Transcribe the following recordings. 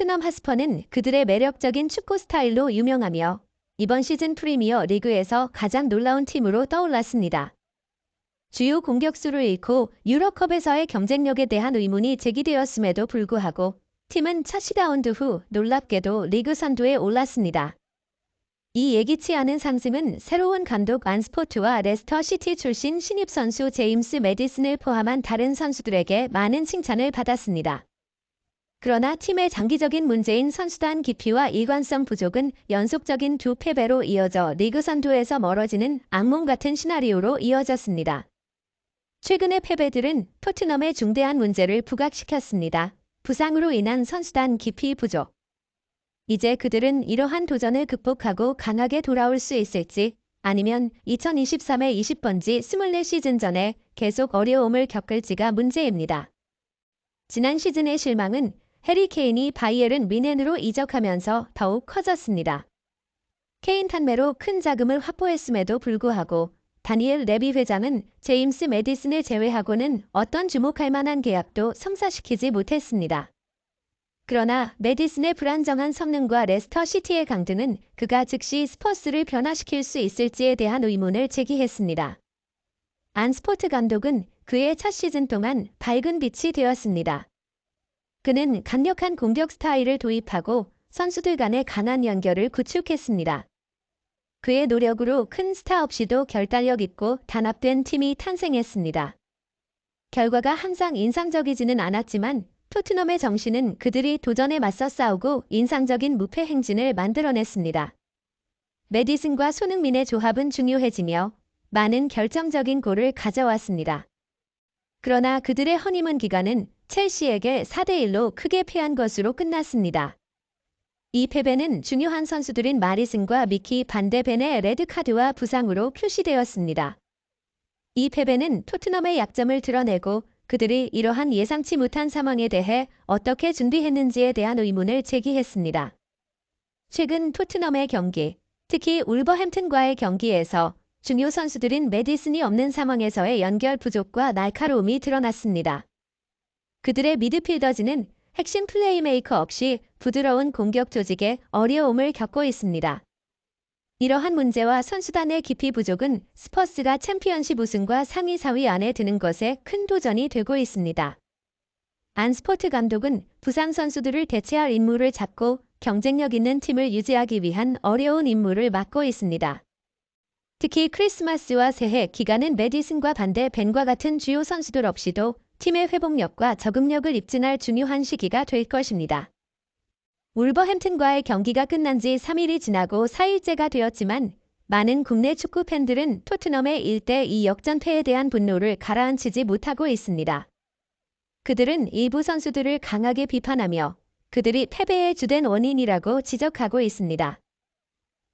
토트넘 하스퍼는 그들의 매력적인 축구 스타일로 유명하며 이번 시즌 프리미어 리그에서 가장 놀라운 팀으로 떠올랐습니다. 주요 공격수를 잃고 유럽컵에서의 경쟁력에 대한 의문이 제기되었음에도 불구하고 팀은 첫 시라운드 후 놀랍게도 리그 선두에 올랐습니다. 이 예기치 않은 상승은 새로운 감독 안스포트와 레스터 시티 출신 신입 선수 제임스 매디슨을 포함한 다른 선수들에게 많은 칭찬을 받았습니다. 그러나 팀의 장기적인 문제인 선수단 깊이와 일관성 부족은 연속적인 두 패배로 이어져 리그 선두에서 멀어지는 악몽 같은 시나리오로 이어졌습니다. 최근의 패배들은 토트넘의 중대한 문제를 부각시켰습니다. 부상으로 인한 선수단 깊이 부족. 이제 그들은 이러한 도전을 극복하고 강하게 돌아올 수 있을지 아니면 2023의 20번지 24시즌 전에 계속 어려움을 겪을지가 문제입니다. 지난 시즌의 실망은 해리 케인이 바이에른 뮌헨으로 이적하면서 더욱 커졌습니다. 케인 탄매로 큰 자금을 확보했음에도 불구하고 다니엘 레비 회장은 제임스 매디슨을 제외하고는 어떤 주목할 만한 계약도 성사시키지 못했습니다. 그러나 매디슨의 불안정한 성능과 레스터 시티의 강등은 그가 즉시 스퍼스를 변화시킬 수 있을지에 대한 의문을 제기했습니다. 안스포트 감독은 그의 첫 시즌 동안 밝은 빛이 되었습니다. 그는 강력한 공격 스타일을 도입하고 선수들 간의 강한 연결을 구축했습니다. 그의 노력으로 큰 스타 없이도 결단력 있고 단합된 팀이 탄생했습니다. 결과가 항상 인상적이지는 않았지만 토트넘의 정신은 그들이 도전에 맞서 싸우고 인상적인 무패 행진을 만들어냈습니다. 매디슨과 손흥민의 조합은 중요해지며 많은 결정적인 골을 가져왔습니다. 그러나 그들의 허니문 기간은 첼시에게 4대1로 크게 패한 것으로 끝났습니다. 이 패배는 중요한 선수들인 마리슨과 미키 반데벤의 레드카드와 부상으로 표시되었습니다. 이 패배는 토트넘의 약점을 드러내고 그들이 이러한 예상치 못한 상황에 대해 어떻게 준비했는지에 대한 의문을 제기했습니다. 최근 토트넘의 경기, 특히 울버햄튼과의 경기에서 중요 선수들인 매디슨이 없는 상황에서의 연결 부족과 날카로움이 드러났습니다. 그들의 미드필더진은 핵심 플레이메이커 없이 부드러운 공격 조직에 어려움을 겪고 있습니다. 이러한 문제와 선수단의 깊이 부족은 스퍼스가 챔피언십 우승과 상위 4위 안에 드는 것에 큰 도전이 되고 있습니다. 안스포트 감독은 부상 선수들을 대체할 임무를 잡고 경쟁력 있는 팀을 유지하기 위한 어려운 임무를 맡고 있습니다. 특히 크리스마스와 새해 기간은 매디슨과 반대 벤과 같은 주요 선수들 없이도 팀의 회복력과 적응력을 입증할 중요한 시기가 될 것입니다. 울버햄튼과의 경기가 끝난 지 3일이 지나고 4일째가 되었지만 많은 국내 축구 팬들은 토트넘의 1대2 역전패에 대한 분노를 가라앉히지 못하고 있습니다. 그들은 일부 선수들을 강하게 비판하며 그들이 패배의 주된 원인이라고 지적하고 있습니다.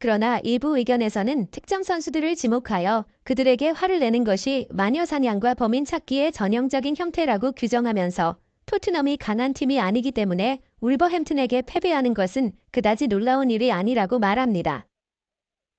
그러나 일부 의견에서는 특정 선수들을 지목하여 그들에게 화를 내는 것이 마녀 사냥과 범인 찾기의 전형적인 형태라고 규정하면서 토트넘이 강한 팀이 아니기 때문에 울버햄튼에게 패배하는 것은 그다지 놀라운 일이 아니라고 말합니다.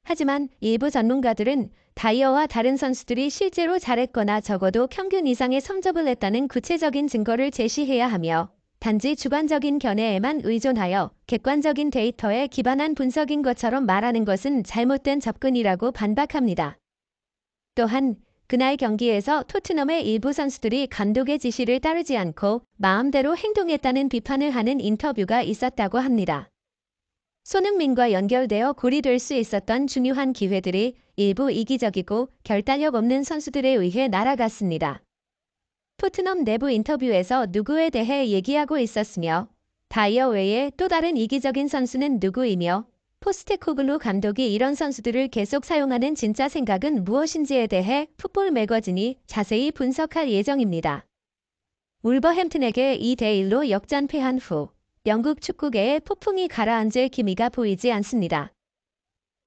하지만 일부 전문가들은 다이어와 다른 선수들이 실제로 잘했거나 적어도 평균 이상의 성적을 냈다는 구체적인 증거를 제시해야 하며 단지 주관적인 견해에만 의존하여 객관적인 데이터에 기반한 분석인 것처럼 말하는 것은 잘못된 접근이라고 반박합니다. 또한 그날 경기에서 토트넘의 일부 선수들이 감독의 지시를 따르지 않고 마음대로 행동했다는 비판을 하는 인터뷰가 있었다고 합니다. 손흥민과 연결되어 고리될 수 있었던 중요한 기회들이 일부 이기적이고 결단력 없는 선수들에 의해 날아갔습니다. 토트넘 내부 인터뷰에서 누구에 대해 얘기하고 있었으며 다이어 외에 또 다른 이기적인 선수는 누구이며 포스테코글루 감독이 이런 선수들을 계속 사용하는 진짜 생각은 무엇인지에 대해 풋볼 매거진이 자세히 분석할 예정입니다. 울버햄튼에게 2대1로 역전패한 후 영국 축구계의 폭풍이 가라앉을 기미가 보이지 않습니다.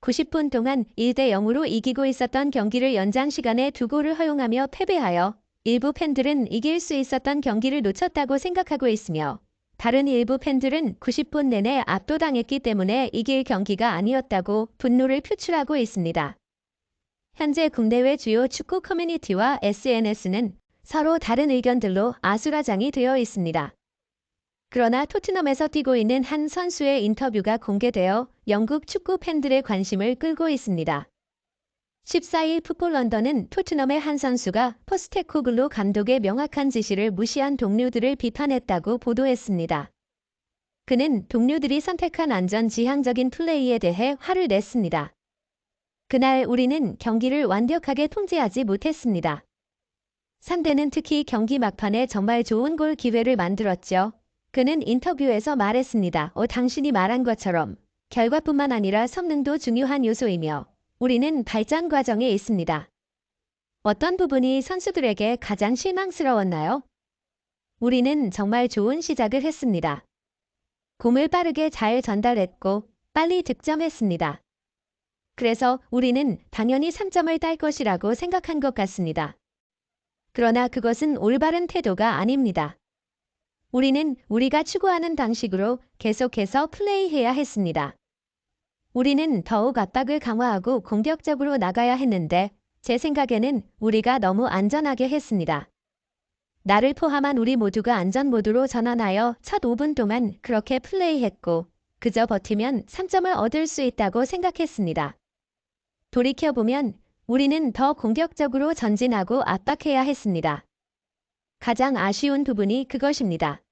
90분 동안 1대0으로 이기고 있었던 경기를 연장 시간에 2골을 허용하며 패배하여 일부 팬들은 이길 수 있었던 경기를 놓쳤다고 생각하고 있으며 다른 일부 팬들은 90분 내내 압도당했기 때문에 이길 경기가 아니었다고 분노를 표출하고 있습니다. 현재 국내외 주요 축구 커뮤니티와 SNS는 서로 다른 의견들로 아수라장이 되어 있습니다. 그러나 토트넘에서 뛰고 있는 한 선수의 인터뷰가 공개되어 영국 축구 팬들의 관심을 끌고 있습니다. 14일 풋볼 런던은 토트넘의 한 선수가 포스테코글루 감독의 명확한 지시를 무시한 동료들을 비판했다고 보도했습니다. 그는 동료들이 선택한 안전지향적인 플레이에 대해 화를 냈습니다. 그날 우리는 경기를 완벽하게 통제하지 못했습니다. 상대는 특히 경기 막판에 정말 좋은 골 기회를 만들었죠. 그는 인터뷰에서 말했습니다. 당신이 말한 것처럼 결과뿐만 아니라 성능도 중요한 요소이며 우리는 발전 과정에 있습니다. 어떤 부분이 선수들에게 가장 실망스러웠나요? 우리는 정말 좋은 시작을 했습니다. 공을 빠르게 잘 전달했고 빨리 득점했습니다. 그래서 우리는 당연히 3점을 딸 것이라고 생각한 것 같습니다. 그러나 그것은 올바른 태도가 아닙니다. 우리는 우리가 추구하는 방식으로 계속해서 플레이해야 했습니다. 우리는 더욱 압박을 강화하고 공격적으로 나가야 했는데 제 생각에는 우리가 너무 안전하게 했습니다. 나를 포함한 우리 모두가 안전 모드로 전환하여 첫 5분 동안 그렇게 플레이했고 그저 버티면 3점을 얻을 수 있다고 생각했습니다. 돌이켜보면 우리는 더 공격적으로 전진하고 압박해야 했습니다. 가장 아쉬운 부분이 그것입니다.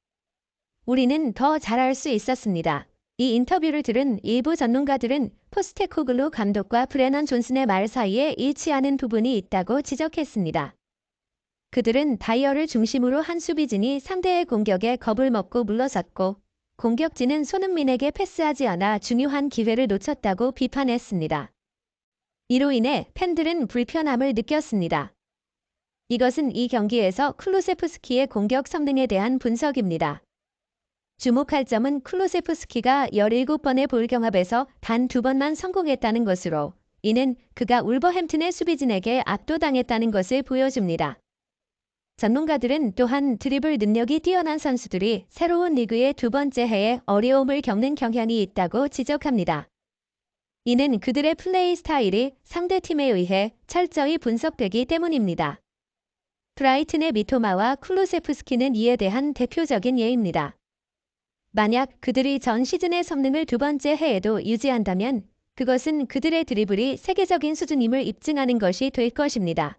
우리는 더 잘할 수 있었습니다. 이 인터뷰를 들은 일부 전문가들은 포스테코글루 감독과 브레넌 존슨의 말 사이에 일치하는 부분이 있다고 지적했습니다. 그들은 다이어를 중심으로 한 수비진이 상대의 공격에 겁을 먹고 물러섰고 공격진은 손흥민에게 패스하지 않아 중요한 기회를 놓쳤다고 비판했습니다. 이로 인해 팬들은 불편함을 느꼈습니다. 이것은 이 경기에서 클루세프스키의 공격 성능에 대한 분석입니다. 주목할 점은 클루세프스키가 17번의 볼 경합에서 단 2번만 성공했다는 것으로 이는 그가 울버햄튼의 수비진에게 압도당했다는 것을 보여줍니다. 전문가들은 또한 드리블 능력이 뛰어난 선수들이 새로운 리그의 두 번째 해에 어려움을 겪는 경향이 있다고 지적합니다. 이는 그들의 플레이 스타일이 상대팀에 의해 철저히 분석되기 때문입니다. 브라이튼의 미토마와 클루세프스키는 이에 대한 대표적인 예입니다. 만약 그들이 전 시즌의 성능을 두 번째 해에도 유지한다면 그것은 그들의 드리블이 세계적인 수준임을 입증하는 것이 될 것입니다.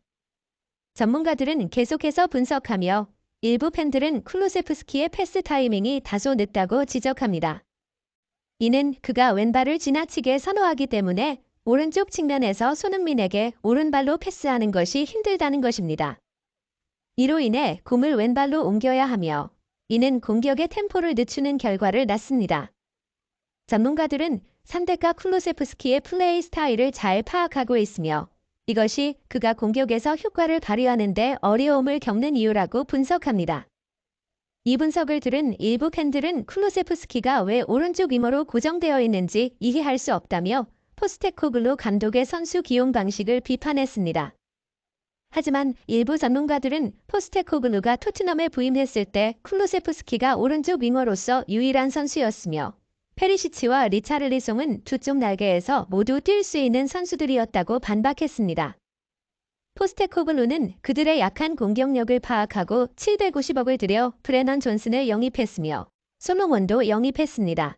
전문가들은 계속해서 분석하며 일부 팬들은 클루세프스키의 패스 타이밍이 다소 늦다고 지적합니다. 이는 그가 왼발을 지나치게 선호하기 때문에 오른쪽 측면에서 손흥민에게 오른발로 패스하는 것이 힘들다는 것입니다. 이로 인해 공을 왼발로 옮겨야 하며 이는 공격의 템포를 늦추는 결과를 낳습니다. 전문가들은 상대가 클루세프스키의 플레이 스타일을 잘 파악하고 있으며 이것이 그가 공격에서 효과를 발휘하는 데 어려움을 겪는 이유라고 분석합니다. 이 분석을 들은 일부 팬들은 클루세프스키가 왜 오른쪽 위머로 고정되어 있는지 이해할 수 없다며 포스테코글루 감독의 선수 기용 방식을 비판했습니다. 하지만 일부 전문가들은 포스테코글루가 토트넘에 부임했을 때 클루세프스키가 오른쪽 윙어로서 유일한 선수였으며 페리시치와 리차를리송은 두 쪽 날개에서 모두 뛸 수 있는 선수들이었다고 반박했습니다. 포스테코글루는 그들의 약한 공격력을 파악하고 790억을 들여 브레넌 존슨을 영입했으며 솔로몬도 영입했습니다.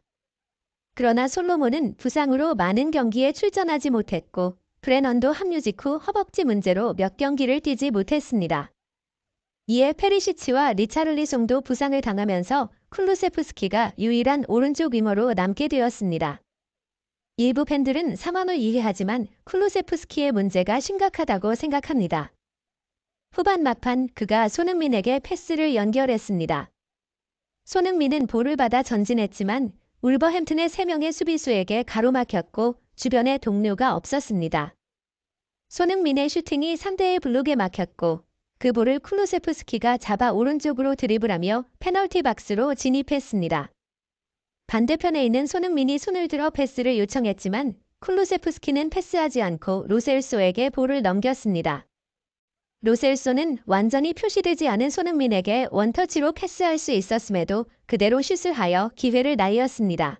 그러나 솔로몬은 부상으로 많은 경기에 출전하지 못했고 브레넌도 합류 직후 허벅지 문제로 몇 경기를 뛰지 못했습니다. 이에 페리시치와 리차를리송도 부상을 당하면서 클루세프스키가 유일한 오른쪽 위머로 남게 되었습니다. 일부 팬들은 상황을 이해하지만 클루세프스키의 문제가 심각하다고 생각합니다. 후반 막판 그가 손흥민에게 패스를 연결했습니다. 손흥민은 볼을 받아 전진했지만 울버햄튼의 3명의 수비수에게 가로막혔고 주변에 동료가 없었습니다. 손흥민의 슈팅이 상대의 블록에 막혔고 그 볼을 클루세프스키가 잡아 오른쪽으로 드리블하며 페널티 박스로 진입했습니다. 반대편에 있는 손흥민이 손을 들어 패스를 요청했지만 클루세프스키는 패스하지 않고 로셀소에게 볼을 넘겼습니다. 로셀소는 완전히 표시되지 않은 손흥민에게 원터치로 패스할 수 있었음에도 그대로 슛을 하여 기회를 날렸습니다.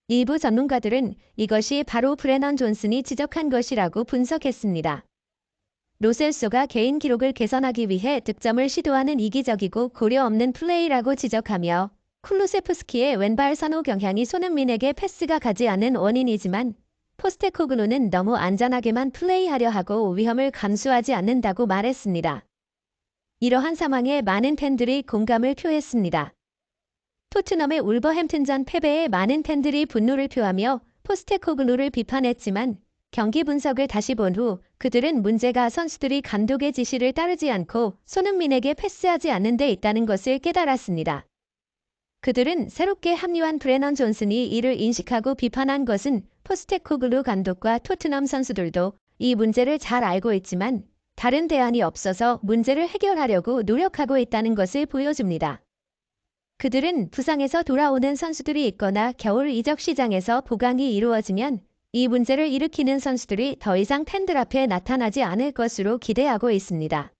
일부 전문가들은 이것이 바로 브레넌 존슨이 지적한 것이라고 분석했습니다. 로셀소가 개인 기록을 개선하기 위해 득점을 시도하는 이기적이고 고려 없는 플레이라고 지적하며 쿨루세프스키의 왼발 선호 경향이 손흥민에게 패스가 가지 않은 원인이지만 포스테코글루는 너무 안전하게만 플레이하려 하고 위험을 감수하지 않는다고 말했습니다. 이러한 상황에 많은 팬들이 공감을 표했습니다. 토트넘의 울버햄튼전 패배에 많은 팬들이 분노를 표하며 포스테코글루를 비판했지만 경기 분석을 다시 본 후 그들은 문제가 선수들이 감독의 지시를 따르지 않고 손흥민에게 패스하지 않는 데 있다는 것을 깨달았습니다. 그들은 새롭게 합류한 브레넌 존슨이 이를 인식하고 비판한 것은 포스테코글루 감독과 토트넘 선수들도 이 문제를 잘 알고 있지만 다른 대안이 없어서 문제를 해결하려고 노력하고 있다는 것을 보여줍니다. 그들은 부상에서 돌아오는 선수들이 있거나 겨울 이적 시장에서 보강이 이루어지면 이 문제를 일으키는 선수들이 더 이상 팬들 앞에 나타나지 않을 것으로 기대하고 있습니다.